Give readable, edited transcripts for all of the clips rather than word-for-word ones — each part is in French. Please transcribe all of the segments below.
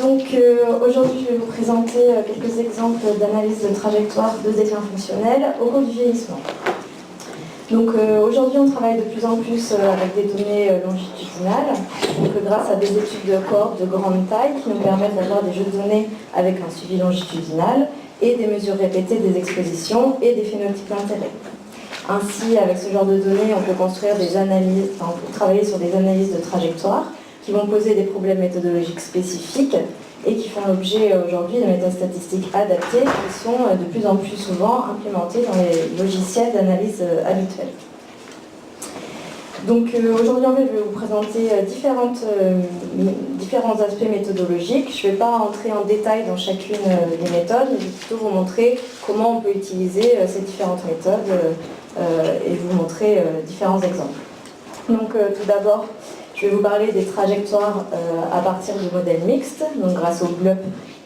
Aujourd'hui, je vais vous présenter quelques exemples d'analyse de trajectoire de déclin fonctionnel au cours du vieillissement. Aujourd'hui, on travaille de plus en plus avec des données longitudinales, grâce à des études de cohorte de grande taille qui nous permettent d'avoir des jeux de données avec un suivi longitudinal et des mesures répétées des expositions et des phénotypes d'intérêt. Ainsi, avec ce genre de données, on peut construire des analyses, on peut travailler sur des analyses de trajectoire qui vont poser des problèmes méthodologiques spécifiques et qui font l'objet aujourd'hui de métastatistiques adaptées qui sont de plus en plus souvent implémentées dans les logiciels d'analyse habituels. Aujourd'hui, en fait, je vais vous présenter différents aspects méthodologiques. Je ne vais pas entrer en détail dans chacune des méthodes, mais je vais plutôt vous montrer comment on peut utiliser ces différentes méthodes et vous montrer différents exemples. Tout d'abord, je vais vous parler des trajectoires à partir du modèle mixte, donc grâce au GLUP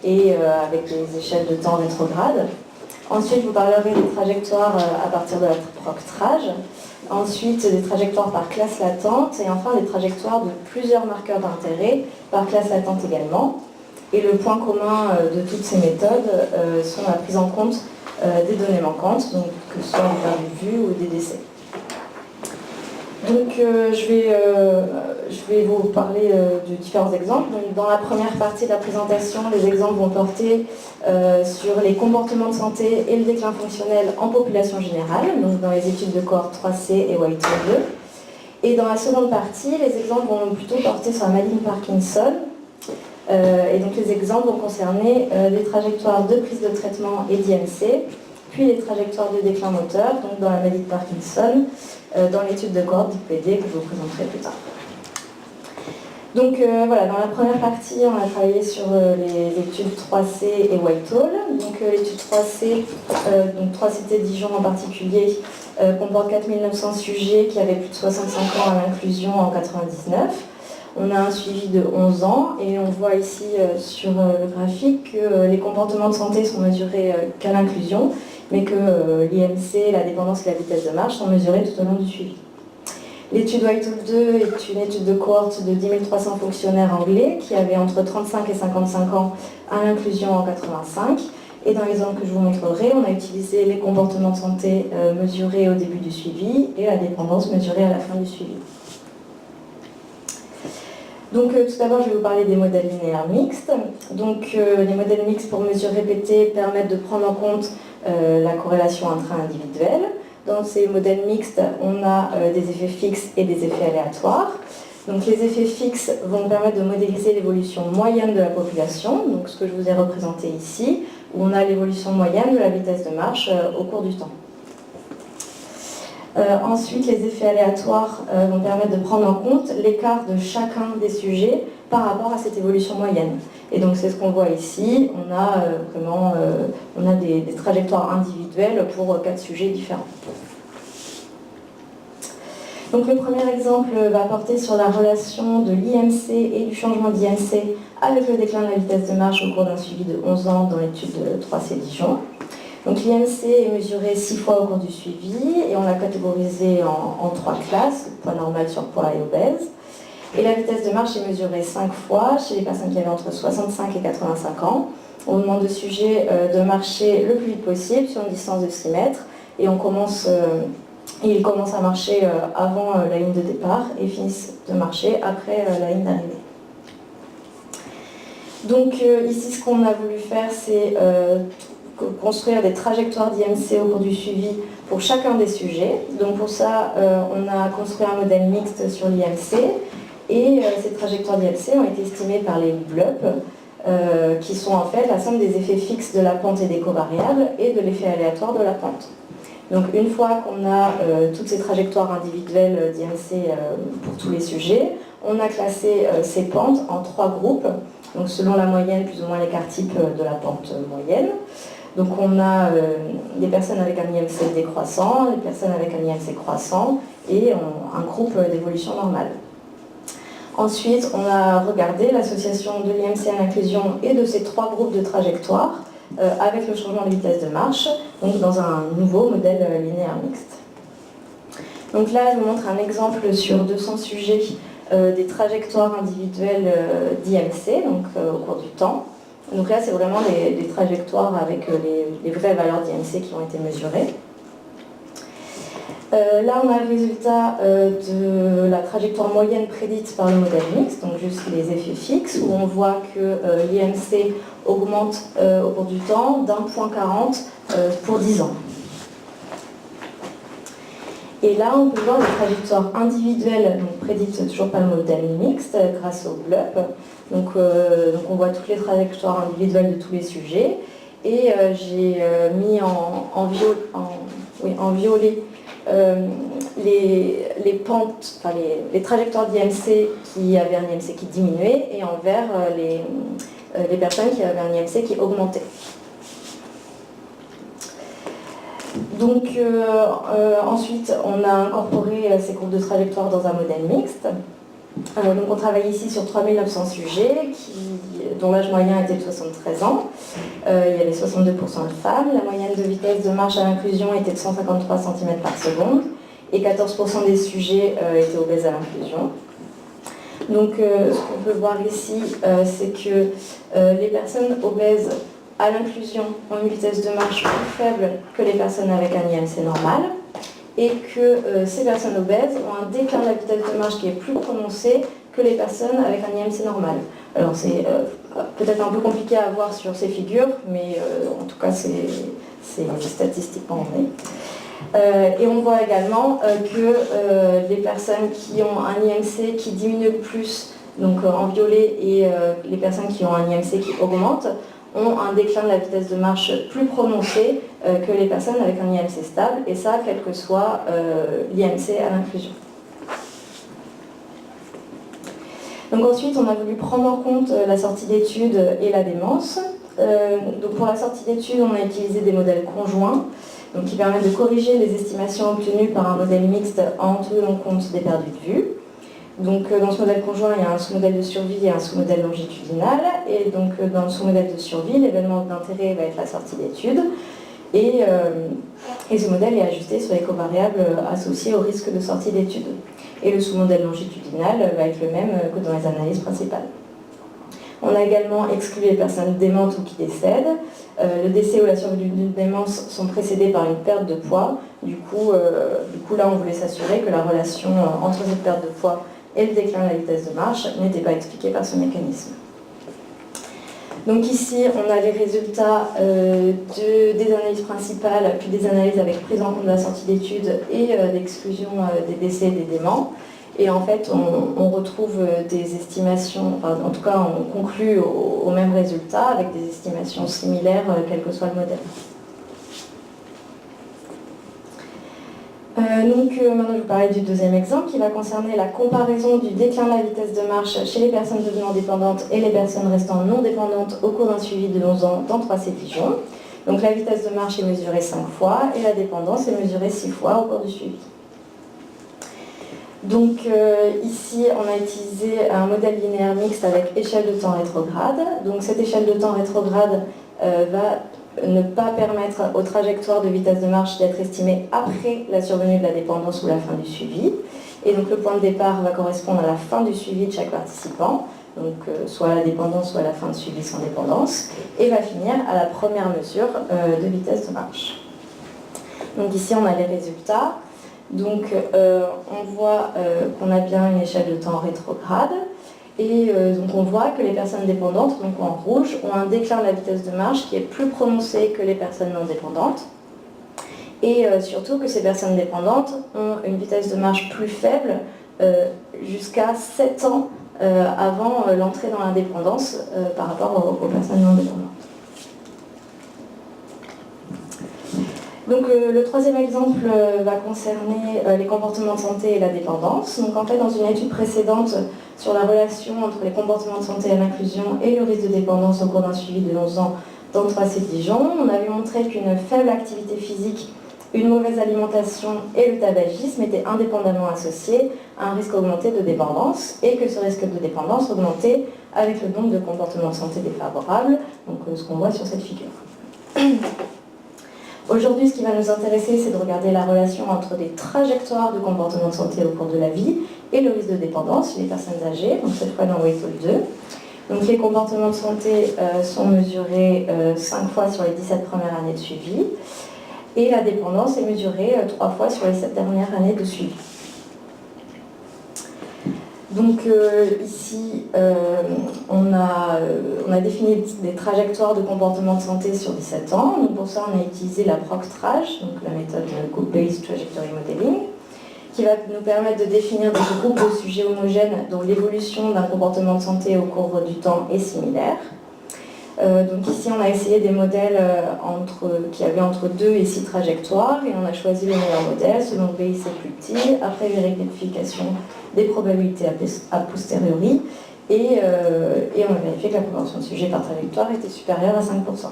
et avec les échelles de temps rétrograde. Ensuite, je vous parlerai des trajectoires à partir de la proctrage. Ensuite, des trajectoires par classe latente. Et enfin, des trajectoires de plusieurs marqueurs d'intérêt par classe latente également. Et le point commun de toutes ces méthodes sont la prise en compte des données manquantes, donc que ce soit des pertes de vue ou des décès. Je vais vous parler de différents exemples. Dans la première partie de la présentation, les exemples vont porter sur les comportements de santé et le déclin fonctionnel en population générale, donc dans les études de cohorte 3C et Whitehall 2. Et dans la seconde partie, les exemples vont plutôt porter sur la maladie de Parkinson. Et donc les exemples vont concerner les trajectoires de prise de traitement et d'IMC, puis les trajectoires de déclin moteur, donc dans la maladie de Parkinson, dans l'étude de cohorte d'IPD que je vous présenterai plus tard. Dans la première partie, on a travaillé sur les études 3C et Whitehall. L'étude 3C, 3CT Dijon en particulier, comporte 4900 sujets qui avaient plus de 65 ans à l'inclusion en 1999. On a un suivi de 11 ans et on voit ici sur le graphique que les comportements de santé sont mesurés qu'à l'inclusion, mais que l'IMC, la dépendance et la vitesse de marche sont mesurés tout au long du suivi. L'étude Whitehall 2 est une étude de cohorte de 10 300 fonctionnaires anglais qui avaient entre 35 et 55 ans à l'inclusion en 1985. Et dans l'exemple que je vous montrerai, on a utilisé les comportements de santé mesurés au début du suivi et la dépendance mesurée à la fin du suivi. Tout d'abord, je vais vous parler des modèles linéaires mixtes. Les modèles mixtes pour mesures répétées permettent de prendre en compte la corrélation intra-individuelle. Dans ces modèles mixtes, on a des effets fixes et des effets aléatoires. Donc les effets fixes vont permettre de modéliser l'évolution moyenne de la population, donc ce que je vous ai représenté ici, où on a l'évolution moyenne de la vitesse de marche au cours du temps. Ensuite, les effets aléatoires vont permettre de prendre en compte l'écart de chacun des sujets par rapport à cette évolution moyenne. Et donc c'est ce qu'on voit ici, on a des trajectoires individuelles pour 4 sujets différents. Donc le premier exemple va porter sur la relation de l'IMC et du changement d'IMC avec le déclin de la vitesse de marche au cours d'un suivi de 11 ans dans l'étude de 3C Dijon. Donc l'IMC est mesuré 6 fois au cours du suivi et on l'a catégorisé en 3 classes, poids normal, surpoids et obèse. Et la vitesse de marche est mesurée 5 fois chez les personnes qui avaient entre 65 et 85 ans. On demande au sujet de marcher le plus vite possible sur une distance de 6 mètres et il commence à marcher avant la ligne de départ et finissent de marcher après la ligne d'arrivée. Donc ici, ce qu'on a voulu faire, c'est construire des trajectoires d'IMC au cours du suivi pour chacun des sujets. Donc pour ça, on a construit un modèle mixte sur l'IMC et ces trajectoires d'IMC ont été estimées par les BLUP, qui sont en fait la somme des effets fixes de la pente et des covariables et de l'effet aléatoire de la pente. Donc une fois qu'on a toutes ces trajectoires individuelles d'IMC pour tous les sujets, on a classé ces pentes en 3 groupes, donc selon la moyenne, plus ou moins l'écart type de la pente moyenne. Donc on a des personnes avec un IMC décroissant, des personnes avec un IMC croissant et un groupe d'évolution normale. Ensuite, on a regardé l'association de l'IMC à l'inclusion et de ces 3 groupes de trajectoires avec le changement de vitesse de marche, donc dans un nouveau modèle linéaire mixte. Donc là, je vous montre un exemple sur 200 sujets des trajectoires individuelles d'IMC, donc au cours du temps. Donc là, c'est vraiment des trajectoires avec les vraies valeurs d'IMC qui ont été mesurées. Là, on a le résultat de la trajectoire moyenne prédite par le modèle mixte, donc juste les effets fixes, où on voit que l'IMC augmente au cours du temps d'1,40 pour 10 ans. Et là, on peut voir les trajectoires individuelles, donc prédites toujours par le modèle mixte, grâce au GLUP. Donc on voit toutes les trajectoires individuelles de tous les sujets. Et j'ai mis en violet les pentes, enfin les trajectoires d'IMC qui avaient un IMC qui diminuait, et en vert les personnes qui avaient un IMC qui augmentait. Donc ensuite, on a incorporé ces groupes de trajectoires dans un modèle mixte. Donc on travaille ici sur 3900 sujets dont l'âge moyen était de 73 ans. Il y avait 62% de femmes. La moyenne de vitesse de marche à l'inclusion était de 153 cm par seconde et 14% des sujets étaient obèses à l'inclusion. Donc ce qu'on peut voir ici, c'est que les personnes obèses à l'inclusion ont une vitesse de marche plus faible que les personnes avec un IMC normal, et que ces personnes obèses ont un déclin de la vitesse de marche qui est plus prononcé que les personnes avec un IMC normal. Alors c'est peut-être un peu compliqué à voir sur ces figures, mais en tout cas c'est statistiquement vrai. Et on voit également que les personnes qui ont un IMC qui diminue le plus, donc en violet, et les personnes qui ont un IMC qui augmente, ont un déclin de la vitesse de marche plus prononcé que les personnes avec un IMC stable, et ça, quel que soit l'IMC à l'inclusion. Donc ensuite, on a voulu prendre en compte la sortie d'études et la démence. Donc pour la sortie d'études, on a utilisé des modèles conjoints, donc qui permettent de corriger les estimations obtenues par un modèle mixte en tenant compte des perdus de vue. Donc dans ce modèle conjoint, il y a un sous-modèle de survie et un sous-modèle longitudinal. Et donc dans le sous-modèle de survie, l'événement d'intérêt va être la sortie d'études. Et ce modèle est ajusté sur les covariables associées au risque de sortie d'études. Et le sous-modèle longitudinal va être le même que dans les analyses principales. On a également exclu les personnes démentes ou qui décèdent. Le décès ou la survenue d'une démence sont précédés par une perte de poids. Du coup là, on voulait s'assurer que la relation entre cette perte de poids et le déclin de la vitesse de marche n'était pas expliquée par ce mécanisme. Donc ici, on a les résultats des analyses principales, puis des analyses avec prise en compte de la sortie d'études et d'exclusion des décès et des déments. Et en fait, on retrouve des estimations, enfin, en tout cas, on conclut au même résultat avec des estimations similaires, quel que soit le modèle. Maintenant, je vais vous parler du deuxième exemple qui va concerner la comparaison du déclin de la vitesse de marche chez les personnes devenant dépendantes et les personnes restant non dépendantes au cours d'un suivi de 11 ans dans 3 séditions. Donc la vitesse de marche est mesurée 5 fois et la dépendance est mesurée 6 fois au cours du suivi. Donc ici, on a utilisé un modèle linéaire mixte avec échelle de temps rétrograde. Donc cette échelle de temps rétrograde va ne pas permettre aux trajectoires de vitesse de marche d'être estimées après la survenue de la dépendance ou la fin du suivi. Et donc le point de départ va correspondre à la fin du suivi de chaque participant, donc soit à la dépendance, soit à la fin de suivi sans dépendance, et va finir à la première mesure de vitesse de marche. Donc ici, on a les résultats. Donc on voit qu'on a bien une échelle de temps rétrograde. Et donc on voit que les personnes dépendantes, donc en rouge, ont un déclin de la vitesse de marche qui est plus prononcé que les personnes non dépendantes. Et surtout que ces personnes dépendantes ont une vitesse de marche plus faible jusqu'à 7 ans avant l'entrée dans l'indépendance par rapport aux personnes non dépendantes. Donc le troisième exemple va concerner les comportements de santé et la dépendance. Donc en fait, dans une étude précédente sur la relation entre les comportements de santé et l'inclusion et le risque de dépendance au cours d'un suivi de 11 ans dans 3 Dijon, on avait montré qu'une faible activité physique, une mauvaise alimentation et le tabagisme étaient indépendamment associés à un risque augmenté de dépendance et que ce risque de dépendance augmentait avec le nombre de comportements de santé défavorables, donc ce qu'on voit sur cette figure. Aujourd'hui, ce qui va nous intéresser, c'est de regarder la relation entre des trajectoires de comportement de santé au cours de la vie et le risque de dépendance chez les personnes âgées, donc cette fois dans WAITAL 2. Donc les comportements de santé sont mesurés 5 fois sur les 17 premières années de suivi, et la dépendance est mesurée 3 fois sur les 7 dernières années de suivi. Donc ici, on a défini des trajectoires de comportement de santé sur 17 ans. Donc pour ça, on a utilisé la PROCTRAGE, donc la méthode Group-Based Trajectory Modeling, qui va nous permettre de définir des groupes de sujets homogènes dont l'évolution d'un comportement de santé au cours du temps est similaire. Donc ici, on a essayé des modèles qui avaient entre 2 et 6 trajectoires, et on a choisi le meilleur modèle selon le BIC plus petit, après vérification des probabilités a posteriori, et on a vérifié que la proportion de sujets par trajectoire était supérieure à 5%.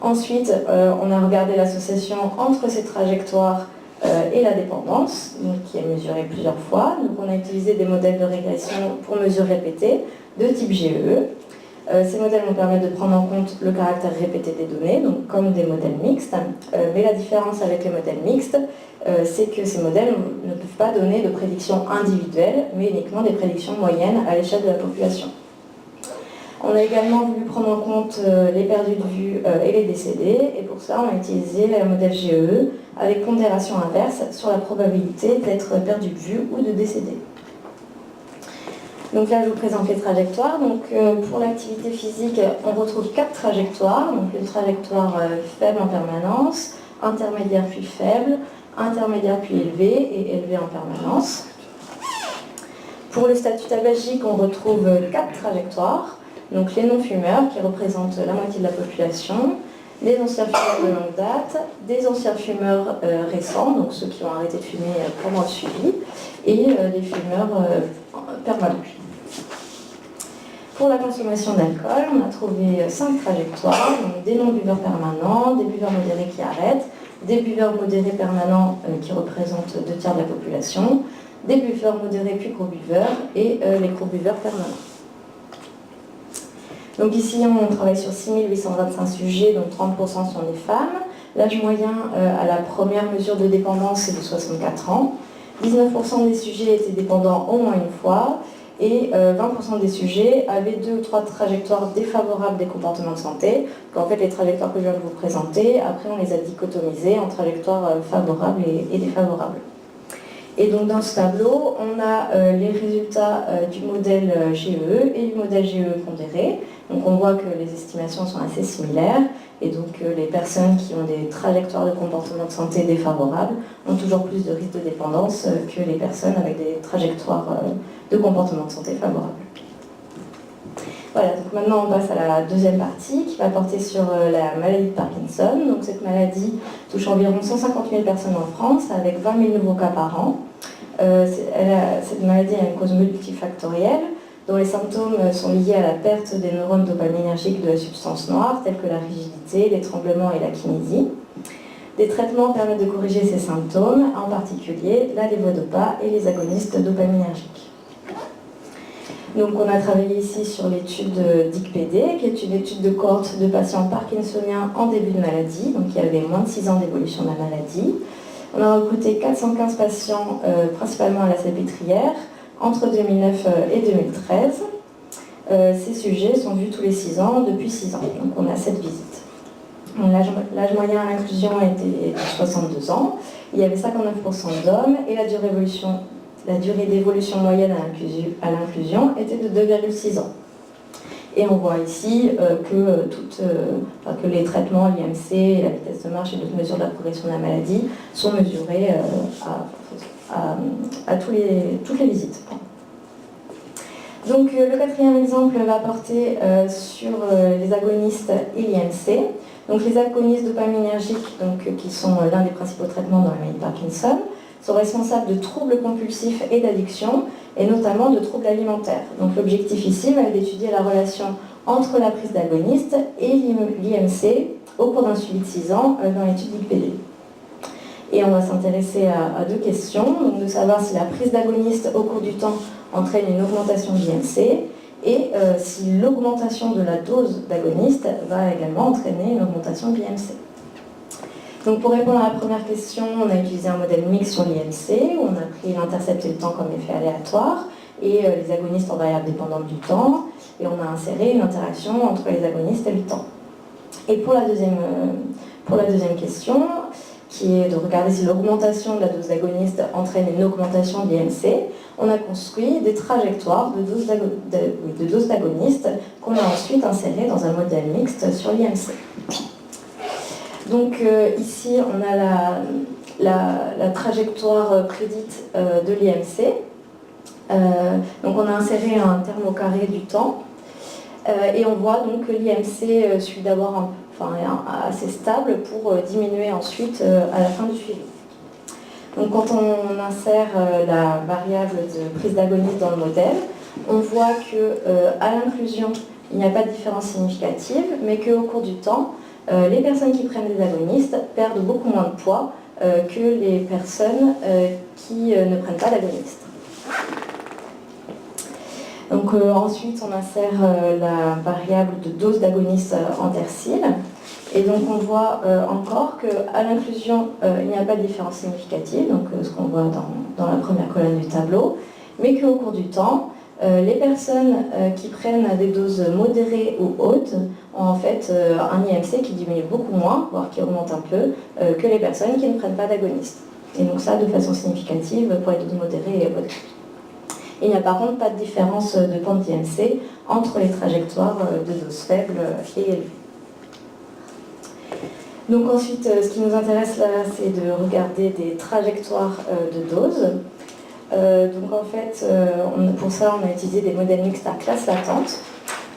Ensuite, on a regardé l'association entre ces trajectoires et la dépendance, donc, qui est mesurée plusieurs fois. Donc on a utilisé des modèles de régression pour mesures répétées de type GEE. Ces modèles vont permettre de prendre en compte le caractère répété des données, donc comme des modèles mixtes. Mais la différence avec les modèles mixtes, c'est que ces modèles ne peuvent pas donner de prédictions individuelles, mais uniquement des prédictions moyennes à l'échelle de la population. On a également voulu prendre en compte les perdus de vue et les décédés, et pour ça, on a utilisé le modèle GEE avec pondération inverse sur la probabilité d'être perdu de vue ou de décédé. Donc là, je vous présente les trajectoires. Donc, pour l'activité physique, on retrouve 4 trajectoires. Donc, une trajectoire faible en permanence, intermédiaire puis faible, intermédiaire puis élevé et élevé en permanence. Pour le statut tabagique, on retrouve 4 trajectoires. Donc, les non-fumeurs, qui représentent la moitié de la population, les anciens fumeurs de longue date, des anciens fumeurs récents, donc ceux qui ont arrêté de fumer pendant le suivi, et les fumeurs permanents. Pour la consommation d'alcool, on a trouvé 5 trajectoires, donc des non-buveurs permanents, des buveurs modérés qui arrêtent, des buveurs modérés permanents qui représentent 2 tiers de la population, des buveurs modérés puis gros buveurs et les gros buveurs permanents. Donc ici, on travaille sur 6825 sujets, dont 30% sont des femmes. L'âge moyen à la première mesure de dépendance est de 64 ans. 19% des sujets étaient dépendants au moins une fois, et 20% des sujets avaient 2 ou 3 trajectoires défavorables des comportements de santé. Donc en fait, les trajectoires que je viens de vous présenter, après on les a dichotomisées en trajectoires favorables et défavorables. Et donc dans ce tableau, on a les résultats du modèle GEE et du modèle GEE pondéré. Donc on voit que les estimations sont assez similaires, et donc les personnes qui ont des trajectoires de comportement de santé défavorables ont toujours plus de risques de dépendance que les personnes avec des trajectoires de comportement de santé favorables. Voilà, donc maintenant on passe à la deuxième partie qui va porter sur la maladie de Parkinson. Donc cette maladie touche environ 150 000 personnes en France avec 20 000 nouveaux cas par an. Cette maladie a une cause multifactorielle dont les symptômes sont liés à la perte des neurones dopaminergiques de la substance noire, telles que la rigidité, l'étranglement et la kinésie. Des traitements permettent de corriger ces symptômes, en particulier la lévodopa et les agonistes dopaminergiques. Donc on a travaillé ici sur l'étude DIC-PD, qui est une étude de cohorte de patients parkinsoniens en début de maladie, donc qui avaient moins de 6 ans d'évolution de la maladie. On a recruté 415 patients, principalement à la Salpêtrière, entre 2009 et 2013. Ces sujets sont vus tous les 6 ans depuis 6 ans, donc on a 7 visites. L'âge moyen à l'inclusion était de 62 ans, il y avait 59% d'hommes, et la durée d'évolution moyenne à l'inclusion était de 2,6 ans. Et on voit ici que les traitements, l'IMC, la vitesse de marche et d'autres mesures de la progression de la maladie sont mesurés à toutes les visites. Donc le quatrième exemple va porter sur les agonistes et l'IMC. Donc les agonistes dopaminergiques, qui sont l'un des principaux traitements dans la maladie de Parkinson, sont responsables de troubles compulsifs et d'addiction, et notamment de troubles alimentaires. Donc l'objectif ici va être d'étudier la relation entre la prise d'agonistes et l'IMC au cours d'un suivi de 6 ans dans l'étude DIC-PD. Et on va s'intéresser à 2 questions, donc de savoir si la prise d'agonistes au cours du temps entraîne une augmentation de l'IMC, et si l'augmentation de la dose d'agonistes va également entraîner une augmentation de l'IMC. Donc pour répondre à la première question, on a utilisé un modèle mixte sur l'IMC, où on a pris l'intercept et le temps comme effet aléatoire, et les agonistes en variable dépendante du temps, et on a inséré une interaction entre les agonistes et le temps. Et pour la deuxième question, qui est de regarder si l'augmentation de la dose d'agoniste entraîne une augmentation de l'IMC, on a construit des trajectoires de doses d'agonistes qu'on a ensuite insérées dans un modèle mixte sur l'IMC. Donc ici, on a la trajectoire prédite de l'IMC. Donc on a inséré un terme au carré du temps. Et on voit donc que l'IMC suit d'abord assez stable pour diminuer ensuite à la fin du suivi. Donc quand on insère la variable de prise d'agoniste dans le modèle, on voit qu'à l'inclusion, il n'y a pas de différence significative, mais qu'au cours du temps, les personnes qui prennent des agonistes perdent beaucoup moins de poids que les personnes qui ne prennent pas d'agonistes. Donc ensuite, on insère la variable de dose d'agoniste en tertile. Et donc on voit encore qu'à l'inclusion, il n'y a pas de différence significative, donc ce qu'on voit dans la première colonne du tableau, mais qu'au cours du temps, les personnes qui prennent des doses modérées ou hautes ont en fait un IMC qui diminue beaucoup moins, voire qui augmente un peu, que les personnes qui ne prennent pas d'agonistes. Et donc ça de façon significative pour les doses modérées et hautes. Il n'y a par contre pas de différence de pente d'IMC entre les trajectoires de doses faibles et élevées. Donc ensuite, ce qui nous intéresse là, c'est de regarder des trajectoires de doses. Donc en fait, pour ça, on a utilisé des modèles mixtes à classe latente.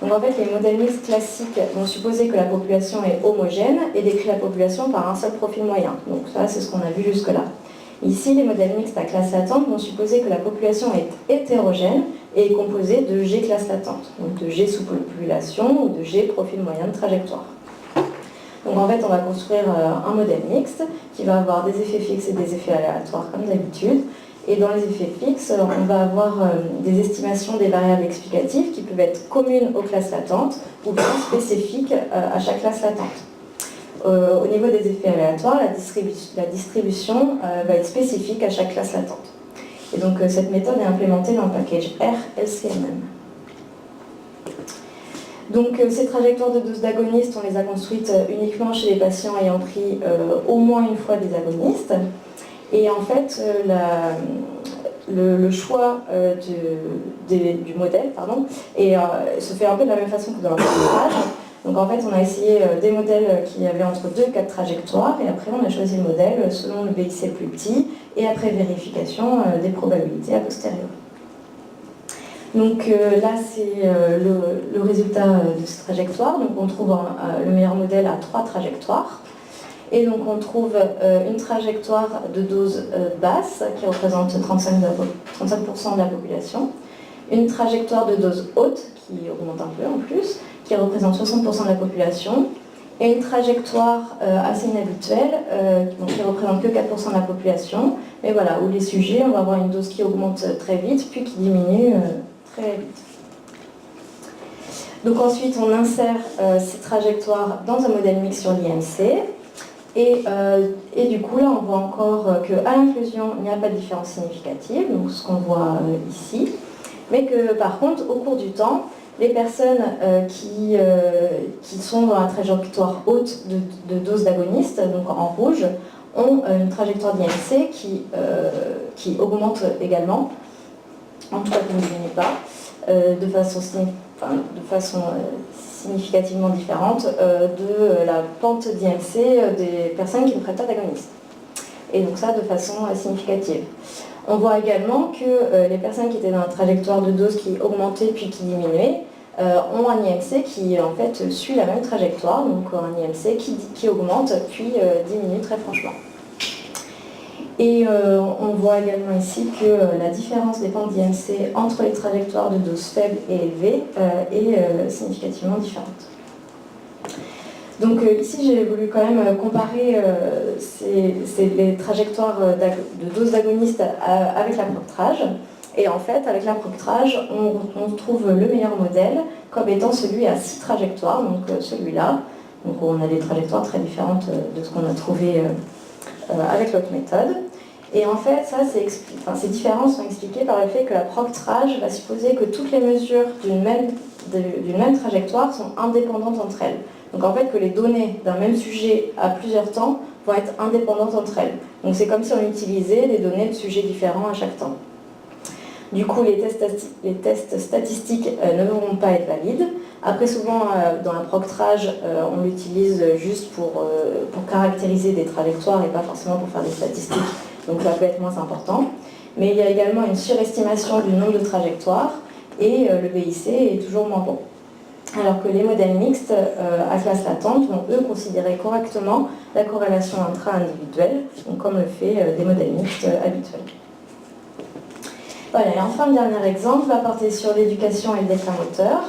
Donc en fait, les modèles mixtes classiques vont supposer que la population est homogène et décrit la population par un seul profil moyen. Donc ça, c'est ce qu'on a vu jusque-là. Ici, les modèles mixtes à classe latente vont supposer que la population est hétérogène et est composée de G classe latente, donc de G sous-population ou de G profil moyen de trajectoire. Donc en fait, on va construire un modèle mixte qui va avoir des effets fixes et des effets aléatoires comme d'habitude. Et dans les effets fixes, on va avoir des estimations des variables explicatives qui peuvent être communes aux classes latentes ou bien spécifiques à chaque classe latente. Au niveau des effets aléatoires, la distribution va être spécifique à chaque classe latente. Et donc cette méthode est implémentée dans le package R LCMM. Donc ces trajectoires de doses d'agonistes, on les a construites uniquement chez les patients ayant pris au moins une fois des agonistes. Et en fait, le choix du modèle se fait un peu de la même façon que dans l'apprentissage. Donc en fait, on a essayé des modèles qui avaient entre 2 et 4 trajectoires, et après on a choisi le modèle selon le BIC le plus petit, et après vérification des probabilités a posteriori. Donc là, c'est le résultat de ces trajectoires. Donc on trouve le meilleur modèle à 3 trajectoires. Et donc on trouve une trajectoire de dose basse qui représente 35% de la population, une trajectoire de dose haute qui augmente un peu en plus, qui représente 60% de la population, et une trajectoire assez inhabituelle qui représente que 4% de la population, mais voilà, où les sujets, on va avoir une dose qui augmente très vite, puis qui diminue très vite. Donc ensuite, on insère ces trajectoires dans un modèle mixte sur l'IMC. Et du coup, là, on voit encore qu'à l'inclusion, il n'y a pas de différence significative, donc ce qu'on voit ici, mais que par contre, au cours du temps, les personnes qui sont dans la trajectoire haute de dose d'agoniste, donc en rouge, ont une trajectoire d'IMC qui augmente également, en tout cas qui ne diminue pas, de façon significativement différente de la pente d'IMC des personnes qui ne prennent pas d'agonistes. Et donc ça de façon significative. On voit également que les personnes qui étaient dans la trajectoire de dose qui augmentait puis qui diminuait ont un IMC qui en fait suit la même trajectoire, donc un IMC qui augmente puis diminue très franchement. Et on voit également ici que la différence des pentes d'IMC entre les trajectoires de doses faibles et élevées est significativement différente. Donc ici j'ai voulu quand même comparer les trajectoires de doses d'agonistes avec l'approctrage. Et en fait, avec l'approctrage, on trouve le meilleur modèle comme étant celui à 6 trajectoires, donc celui-là. Donc on a des trajectoires très différentes de ce qu'on a trouvé avec l'autre méthode. Et en fait, ces différences sont expliquées par le fait que l'approximation va supposer que toutes les mesures d'une même trajectoire sont indépendantes entre elles. Donc en fait, que les données d'un même sujet à plusieurs temps vont être indépendantes entre elles. Donc c'est comme si on utilisait des données de sujets différents à chaque temps. Du coup, les tests statistiques ne vont pas être valides. Après, souvent, dans l'approximation, on l'utilise juste pour caractériser des trajectoires et pas forcément pour faire des statistiques. Donc ça peut être moins important. Mais il y a également une surestimation du nombre de trajectoires et le BIC est toujours moins bon. Alors que les modèles mixtes à classe latente vont, eux, considérer correctement la corrélation intra-individuelle, comme le fait des modèles mixtes habituels. Voilà, et enfin, le dernier exemple va porter sur l'éducation et le déclin moteur.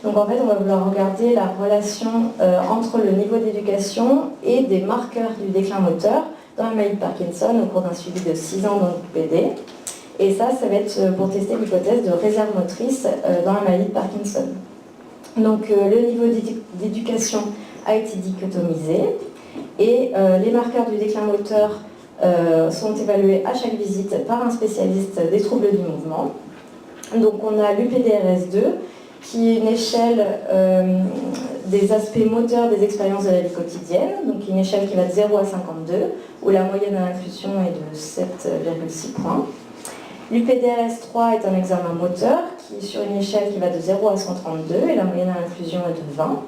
Donc en fait, on va vouloir regarder la relation entre le niveau d'éducation et des marqueurs du déclin moteur dans la maladie de Parkinson au cours d'un suivi de 6 ans dans le PD. Et ça va être pour tester l'hypothèse de réserve motrice dans la maladie de Parkinson. Donc le niveau d'éducation a été dichotomisé et les marqueurs du déclin moteur sont évalués à chaque visite par un spécialiste des troubles du mouvement. Donc on a l'UPDRS2 qui est une échelle des aspects moteurs des expériences de la vie quotidienne, donc une échelle qui va de 0 à 52, où la moyenne à l'inclusion est de 7,6 points. L'UPDRS3 est un examen moteur qui est sur une échelle qui va de 0 à 132 et la moyenne à l'inclusion est de 20.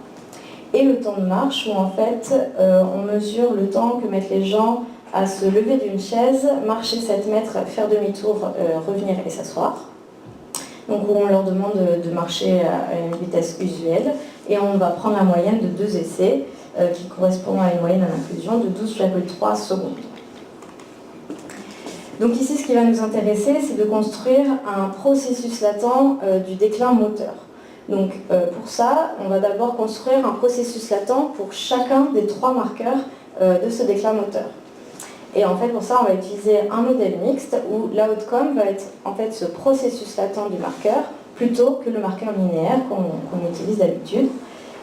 Et le temps de marche où en fait on mesure le temps que mettent les gens à se lever d'une chaise, marcher 7 mètres, faire demi-tour, revenir et s'asseoir. Donc on leur demande de marcher à une vitesse usuelle et on va prendre la moyenne de 2 essais qui correspond à une moyenne à l'inclusion de 12,3 secondes. Donc ici, ce qui va nous intéresser, c'est de construire un processus latent du déclin moteur. Donc pour ça, on va d'abord construire un processus latent pour chacun des 3 marqueurs de ce déclin moteur. Et en fait, pour ça, on va utiliser un modèle mixte où l'outcome va être en fait ce processus latent du marqueur plutôt que le marqueur linéaire qu'on utilise d'habitude.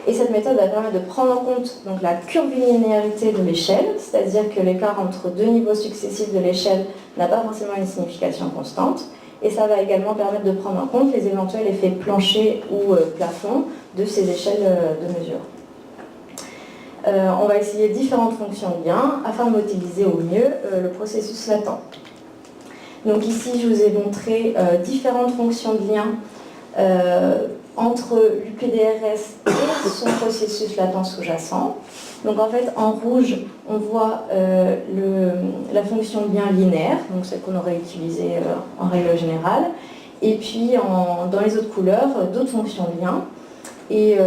Et cette méthode va permettre de prendre en compte donc, la curvilinéarité de l'échelle, c'est-à-dire que l'écart entre 2 niveaux successifs de l'échelle n'a pas forcément une signification constante. Et ça va également permettre de prendre en compte les éventuels effets plancher ou plafond de ces échelles de mesure. On va essayer différentes fonctions de lien afin de modéliser au mieux le processus latent. Donc ici, je vous ai montré différentes fonctions de lien entre l'UPDRS et son processus latent sous-jacent. Donc en fait, en rouge, on voit la fonction de lien linéaire, donc celle qu'on aurait utilisée en règle générale, et puis dans les autres couleurs, d'autres fonctions de lien. Et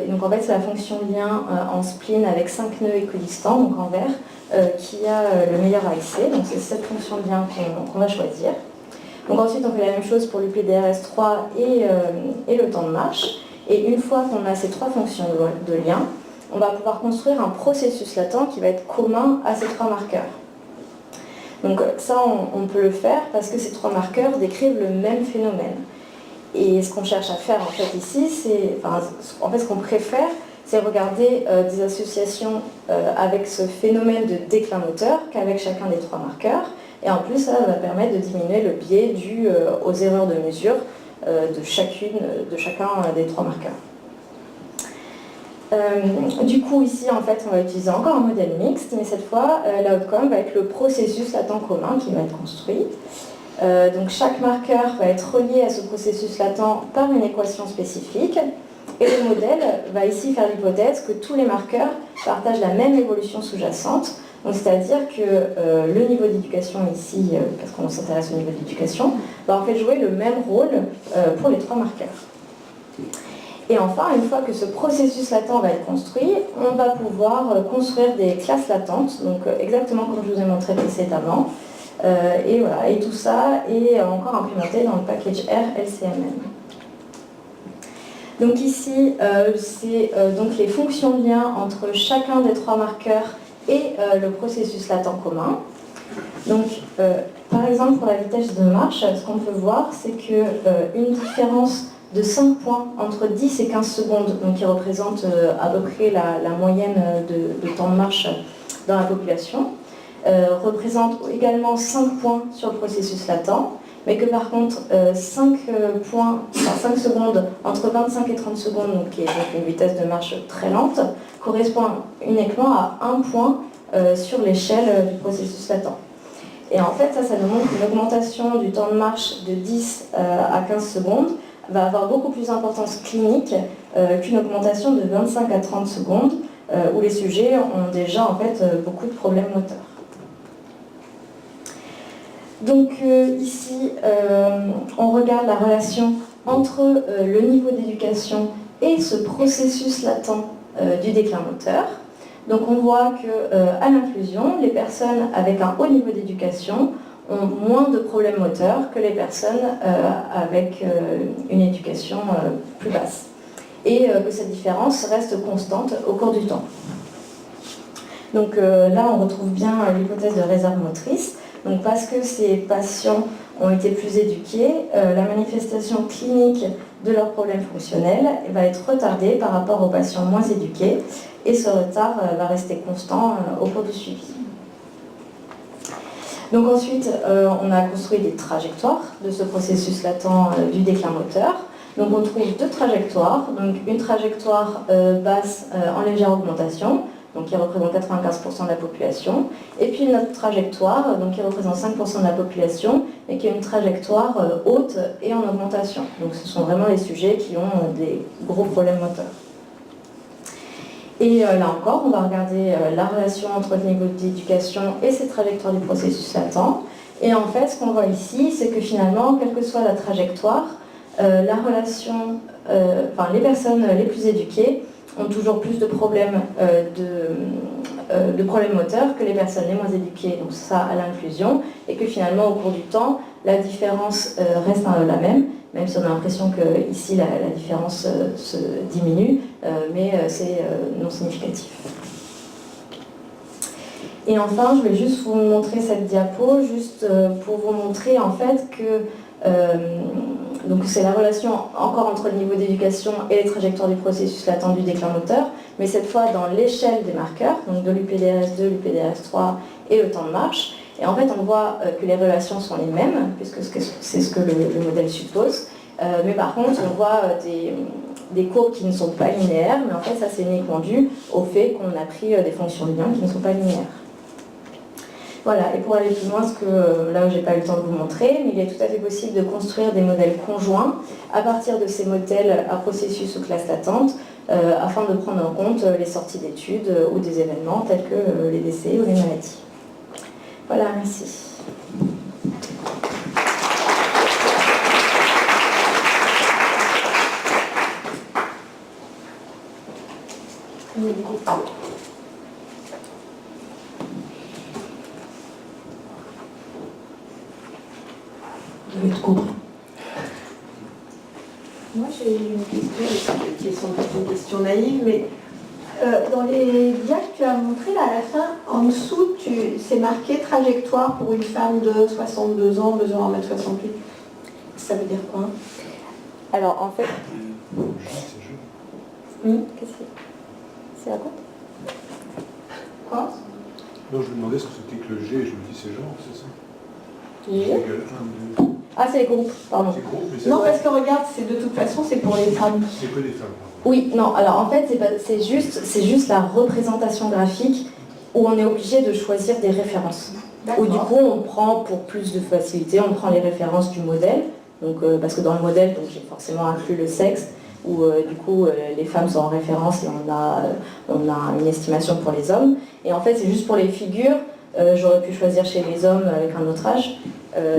donc en fait, c'est la fonction de lien en spline avec 5 nœuds équidistants, donc en vert, qui a le meilleur AIC. Donc c'est cette fonction de lien qu'on va choisir. Donc ensuite, on fait la même chose pour l'UPDRS3 et le temps de marche. Et une fois qu'on a ces 3 fonctions de lien, on va pouvoir construire un processus latent qui va être commun à ces 3 marqueurs. Donc ça, on peut le faire parce que ces 3 marqueurs décrivent le même phénomène. Et ce qu'on cherche à faire en fait ici, ce qu'on préfère, c'est regarder des associations avec ce phénomène de déclin moteur qu'avec chacun des 3 marqueurs. Et en plus, ça va permettre de diminuer le biais dû aux erreurs de mesure de chacun des 3 marqueurs. Du coup, ici, en fait, on va utiliser encore un modèle mixte, mais cette fois, l'outcome va être le processus latent commun qui va être construit. Donc chaque marqueur va être relié à ce processus latent par une équation spécifique et le modèle va ici faire l'hypothèse que tous les marqueurs partagent la même évolution sous-jacente, c'est-à-dire que le niveau d'éducation ici, parce qu'on s'intéresse au niveau d'éducation, va en fait jouer le même rôle pour les 3 marqueurs. Et enfin, une fois que ce processus latent va être construit, on va pouvoir construire des classes latentes, donc exactement comme je vous ai montré précédemment. Et voilà, et tout ça est encore implémenté dans le package R LCMM. Donc ici, c'est donc les fonctions de lien entre chacun des 3 marqueurs et le processus latent commun. Donc, par exemple, pour la vitesse de marche, ce qu'on peut voir, c'est qu'une différence de 5 points entre 10 et 15 secondes, donc qui représente à peu près la moyenne de temps de marche dans la population, représente également 5 points sur le processus latent, mais que par contre 5 secondes entre 25 et 30 secondes, donc qui est donc une vitesse de marche très lente, correspond uniquement à 1 point sur l'échelle du processus latent. Et en fait, ça nous montre qu'une augmentation du temps de marche de 10 à 15 secondes va avoir beaucoup plus d'importance clinique qu'une augmentation de 25 à 30 secondes, où les sujets ont déjà en fait beaucoup de problèmes moteurs. Donc ici, on regarde la relation entre le niveau d'éducation et ce processus latent du déclin moteur. Donc on voit qu'à l'inclusion, les personnes avec un haut niveau d'éducation ont moins de problèmes moteurs que les personnes avec une éducation plus basse. Et que cette différence reste constante au cours du temps. Donc là, on retrouve bien l'hypothèse de réserve motrice. Donc parce que ces patients ont été plus éduqués, la manifestation clinique de leurs problèmes fonctionnels va être retardée par rapport aux patients moins éduqués, et ce retard va rester constant au cours du suivi. Donc ensuite, on a construit des trajectoires de ce processus latent du déclin moteur. Donc on trouve deux trajectoires, donc une trajectoire basse en légère augmentation, donc qui représente 95% de la population, et puis une autre trajectoire, donc qui représente 5% de la population, mais qui est une trajectoire haute et en augmentation. Donc ce sont vraiment les sujets qui ont des gros problèmes moteurs. Et là encore, on va regarder la relation entre le niveau d'éducation et ces trajectoires du processus latent. Et en fait, ce qu'on voit ici, c'est que finalement, quelle que soit la trajectoire, la relation, les personnes les plus éduquées ont toujours plus de problèmes, de problèmes moteurs que les personnes les moins éduquées, donc ça à l'inclusion, et que finalement au cours du temps, la différence reste la même si on a l'impression que ici la différence se diminue, mais c'est non significatif. Et enfin, je vais juste vous montrer cette diapo, juste pour vous montrer en fait que donc c'est la relation encore entre le niveau d'éducation et les trajectoires du processus latent du déclin moteur, mais cette fois dans l'échelle des marqueurs, donc de l'UPDRS2, l'UPDRS3 et le temps de marche. Et en fait, on voit que les relations sont les mêmes, puisque c'est ce que le modèle suppose. Mais par contre, on voit des courbes qui ne sont pas linéaires, mais en fait, ça c'est uniquement dû au fait qu'on a pris des fonctions de lien qui ne sont pas linéaires. Voilà, et pour aller plus loin, ce que là, je n'ai pas eu le temps de vous montrer, mais il est tout à fait possible de construire des modèles conjoints à partir de ces modèles à processus ou classes latentes, afin de prendre en compte les sorties d'études ou des événements tels que les décès ou les maladies. Voilà, merci. Vous avez tout compris. Moi j'ai une question qui est sans doute une question naïve, mais dans les dias que tu as montré là, à la fin, en dessous, c'est marqué trajectoire pour une femme de 62 ans mesurant 1m68. Ça veut dire quoi? Alors en fait... Qu'est-ce que c'est à quoi? Quoi? Non, je me demandais ce que c'était que le G, et je me dis c'est genre, c'est ça? G. 1, 2. Ah, c'est les groupes, pardon. C'est gros, mais c'est Non, parce que regarde, de toute façon, c'est pour les femmes. c'est que des femmes. Oui, non, alors en fait, c'est juste la représentation graphique où on est obligé de choisir des références. Où du coup, on prend, pour plus de facilité, on prend les références du modèle, donc, parce que dans le modèle, donc, j'ai forcément inclus le sexe, où du coup, les femmes sont en référence et on a une estimation pour les hommes. Et en fait, c'est juste pour les figures, j'aurais pu choisir chez les hommes avec un autre âge.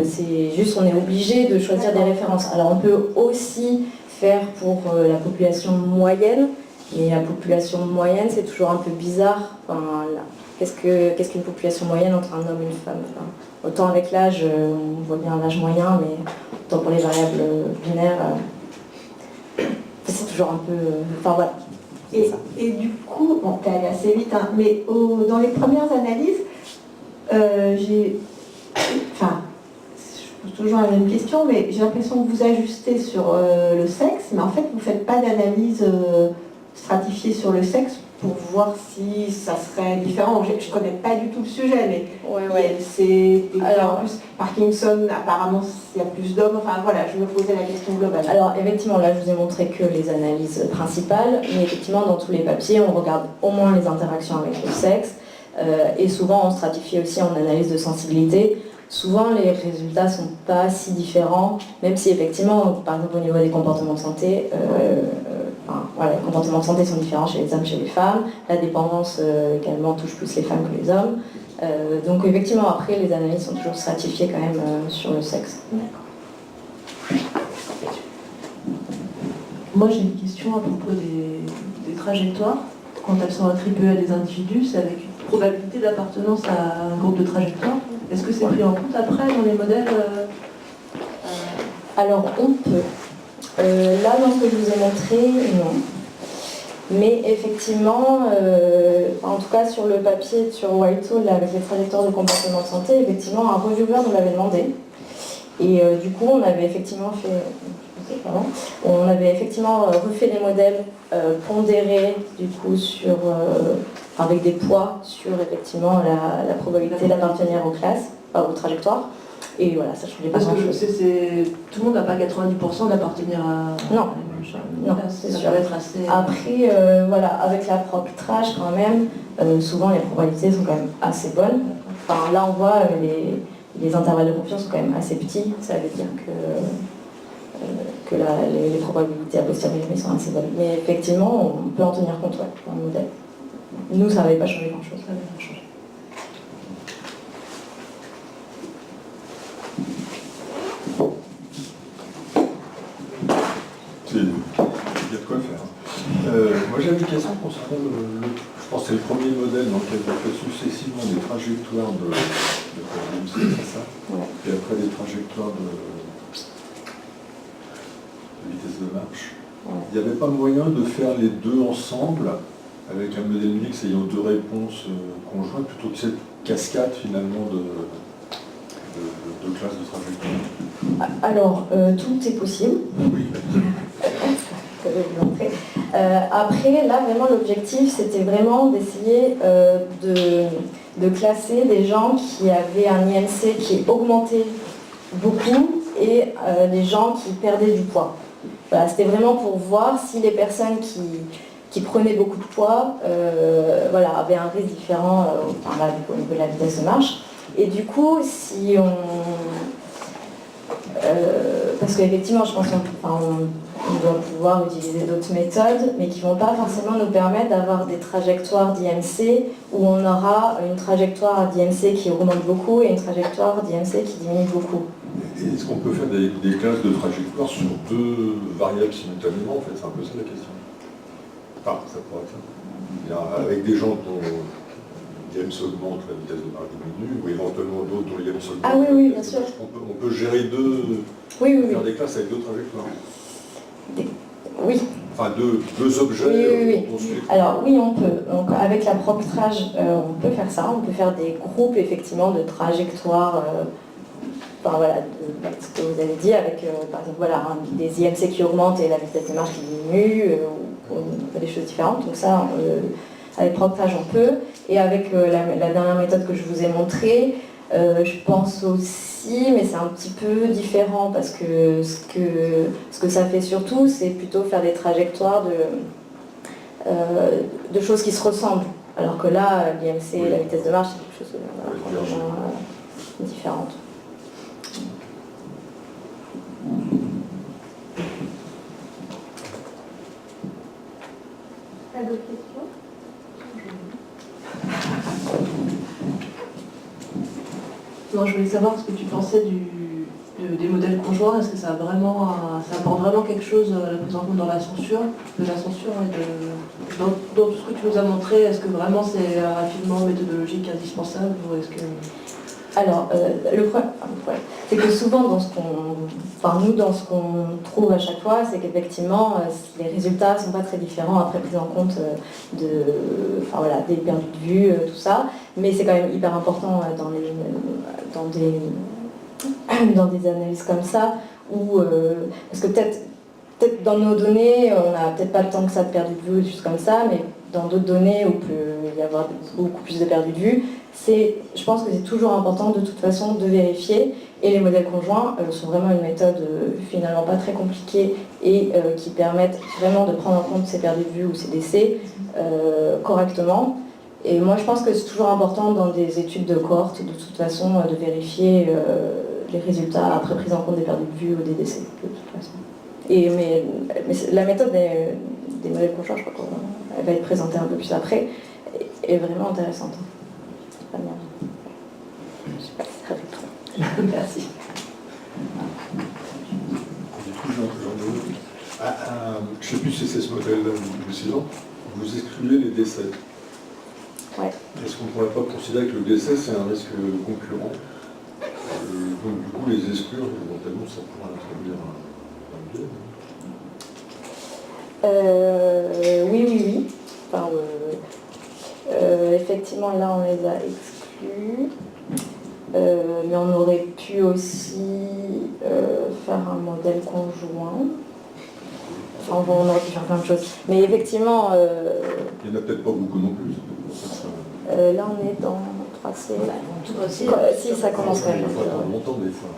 C'est juste, on est obligé de choisir des références. Alors on peut aussi faire pour la population moyenne, mais la population moyenne c'est toujours un peu bizarre. Enfin, qu'est-ce qu'une population moyenne entre un homme et une femme? Enfin, autant avec l'âge, on voit bien l'âge moyen, mais autant pour les variables binaires, c'est toujours un peu... Enfin voilà. Et du coup, bon, t'es allé assez vite, hein, mais dans les premières analyses, pose toujours la même question, mais j'ai l'impression que vous ajustez sur le sexe, mais en fait, vous ne faites pas d'analyse stratifiée sur le sexe pour voir si ça serait différent. Je ne connais pas du tout le sujet, mais c'est en plus Parkinson, apparemment, il y a plus d'hommes. Enfin voilà, je me posais la question globale. Alors effectivement, là je vous ai montré que les analyses principales, mais effectivement dans tous les papiers, on regarde au moins les interactions avec le sexe, et souvent on stratifie aussi en analyse de sensibilité. Souvent les résultats ne sont pas si différents, même si effectivement, par exemple au niveau des comportements de santé, les comportements de santé sont différents chez les hommes, chez les femmes. La dépendance également touche plus les femmes que les hommes. Donc effectivement, après, les analyses sont toujours stratifiées quand même sur le sexe. Moi, j'ai une question à propos des trajectoires. Quand elles sont attribuées à des individus, c'est avec une probabilité d'appartenance à un groupe de trajectoires. Est-ce que c'est pris en compte après dans les modèles Alors, on peut. Là, dans ce que je vous ai montré, non. Mais effectivement, en tout cas sur le papier sur Whitehall avec les trajectoires de comportement de santé, effectivement, un reviewer nous l'avait demandé. Et du coup, on avait effectivement refait les modèles pondérés du coup avec des poids sur effectivement la probabilité d'appartenir aux classes, aux trajectoires. Et voilà, ça changeait pas Parce que grand-chose. tout le monde n'a pas 90% d'appartenir à... Non, c'est sûr. Après, avec l'approctrage quand même, souvent les probabilités sont quand même assez bonnes. Enfin, là on voit les intervalles de confiance sont quand même assez petits. Ça veut dire que les probabilités a posteriori sont assez bonnes. Mais effectivement, on peut en tenir compte dans le modèle. Nous, ça n'avait pas changé grand-chose. Ça n'avait pas changé. Il y a de quoi faire. Moi j'avais une question concernant je pense que c'est le premier modèle dans lequel on fait successivement des trajectoires de c'est ça, Ouais. Et après des trajectoires de vitesse de marche. Ouais. Il n'y avait pas moyen de faire les deux ensemble avec un modèle mix ayant deux réponses conjointes plutôt que cette cascade finalement de classes de trajectoire. Alors, tout est possible. Oui. Après, là, vraiment, l'objectif, c'était vraiment d'essayer de classer des gens qui avaient un IMC qui augmentait beaucoup et des gens qui perdaient du poids. Voilà, c'était vraiment pour voir si les personnes qui prenaient beaucoup de poids avaient un risque différent au niveau de la vitesse de marche. Et du coup, si on... parce qu'effectivement, je pense qu'on doit pouvoir utiliser d'autres méthodes, mais qui ne vont pas forcément nous permettre d'avoir des trajectoires d'IMC où on aura une trajectoire d'IMC qui augmente beaucoup et une trajectoire d'IMC qui diminue beaucoup. Est-ce qu'on peut faire des classes de trajectoire sur deux variables simultanément? En fait, c'est un peu ça la question. Enfin, ça pourrait être ça. Avec des gens dont l'IMC augmente, la vitesse de marche diminue, ou éventuellement d'autres dont l'IMC augmente. Ah oui, bien sûr. On peut gérer faire des classes avec deux trajectoires. Oui. Enfin, deux objets. Oui. Alors oui, on peut. Donc avec l'approctrage, on peut faire ça. On peut faire des groupes effectivement de trajectoires. Ce que vous avez dit avec par exemple des IMC qui augmentent et la vitesse de marche qui diminue, ou des choses différentes. Donc ça, avec l'approctrage, on peut. Et avec la dernière méthode que je vous ai montrée, je pense aussi, mais c'est un petit peu différent parce que ce que ça fait surtout, c'est plutôt faire des trajectoires de choses qui se ressemblent. Alors que là, l'IMC et la vitesse de marche, c'est quelque chose de complètement différent. Pas d'autres questions? Non, je voulais savoir ce que tu pensais des modèles conjoints. Est-ce que ça apporte vraiment quelque chose à la prise en compte dans la censure et dans tout ce que tu nous as montré? Est-ce que vraiment c'est un raffinement méthodologique indispensable ou est-ce que... Alors, le problème, c'est que souvent, dans ce qu'on trouve à chaque fois, c'est qu'effectivement, les résultats ne sont pas très différents après prise en compte des perdus de vue, tout ça. Mais c'est quand même hyper important dans des analyses comme ça, où, parce que peut-être dans nos données, on n'a peut-être pas le temps que ça de perdu de vue ou juste comme ça, mais dans d'autres données où il peut y avoir beaucoup plus de perdu de vue, je pense que c'est toujours important de toute façon de vérifier. Et les modèles conjoints sont vraiment une méthode finalement pas très compliquée et qui permettent vraiment de prendre en compte ces perdus de vue ou ces décès correctement. Et moi je pense que c'est toujours important dans des études de cohorte de toute façon de vérifier les résultats après prise en compte des perdus de vue ou des décès de toute façon. Mais la méthode des modèles conjoints, je crois qu'elle va être présentée un peu plus après, est vraiment intéressante. C'est pas bien. Je sais pas si ça répond. Merci. Je ne sais plus si c'est ce modèle-là ou sinon, vous excluez les décès. Ouais. Est-ce qu'on ne pourrait pas considérer que le décès, c'est un risque concurrent? Donc du coup, les exclure, éventuellement, ça pourrait introduire un biais. Oui. Enfin, effectivement, là, on les a exclus. Mais on aurait pu aussi faire un modèle conjoint. Enfin, on aurait pu faire plein de choses. Mais effectivement... il n'y en a peut-être pas beaucoup non plus. là, on est dans 3C. Si, ça commence quand même. Longtemps, des fois.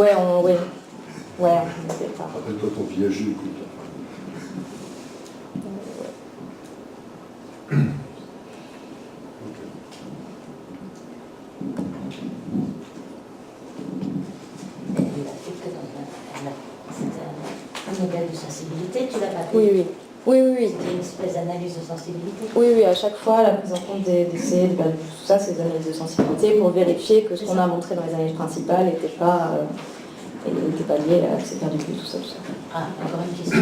Ouais, on ne sait pas. Rappelle-toi ton viager, écoute. Un modèle de sensibilité, tu l'as pas fait? Oui. C'était une espèce d'analyse de sensibilité. Oui, à chaque fois, la prise en compte des décès, tout ça, c'est des analyses de sensibilité pour vérifier que ce qu'on a montré dans les analyses principales n'était pas lié à ces perdus de vue, tout ça. Ah, encore une question.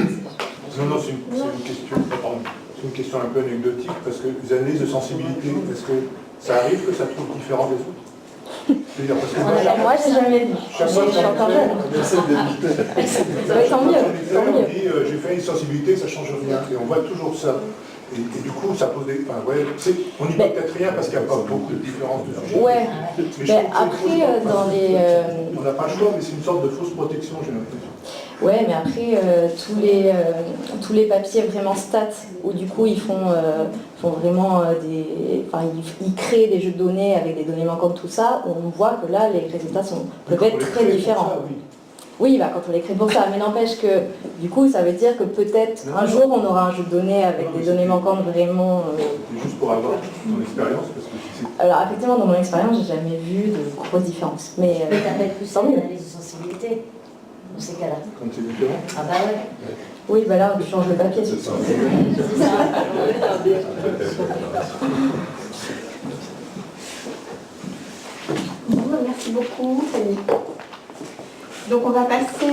Non, c'est une question un peu anecdotique, parce que les analyses de sensibilité, est-ce que ça arrive que ça trouve différent des autres? Parce que Moi, j'ai jamais vu. Je suis encore jeune. Tant mieux. J'ai fait une sensibilité, ça change rien. Et on voit toujours ça. Et du coup, ça pose des... Enfin, ouais, on n'y peut peut-être rien parce qu'il n'y a pas beaucoup de différences de sujet. Ouais. Mais après, dans les... On n'a pas le choix, mais c'est une sorte de fausse protection, j'ai l'impression. Ouais, mais après, tous les papiers vraiment stats, où du coup ils font vraiment ils créent des jeux de données avec des données manquantes, tout ça, on voit que là, les résultats peuvent être très différents. Oui, quand on les crée pour ça, mais n'empêche que du coup, ça veut dire que peut-être un jour, on aura un jeu de données avec des données manquantes vraiment... C'est juste pour avoir ton expérience, parce que Alors effectivement, dans mon expérience, j'ai jamais vu de grosses différences. Mais t'appelles plus ça tant mieux. une analyse de sensibilité, dans ces cas-là. quand c'est différent. Ah bah ouais. Oui, là, on change le papier. C'est ça. C'est ça. Bon, merci beaucoup, Fanny. Donc on va passer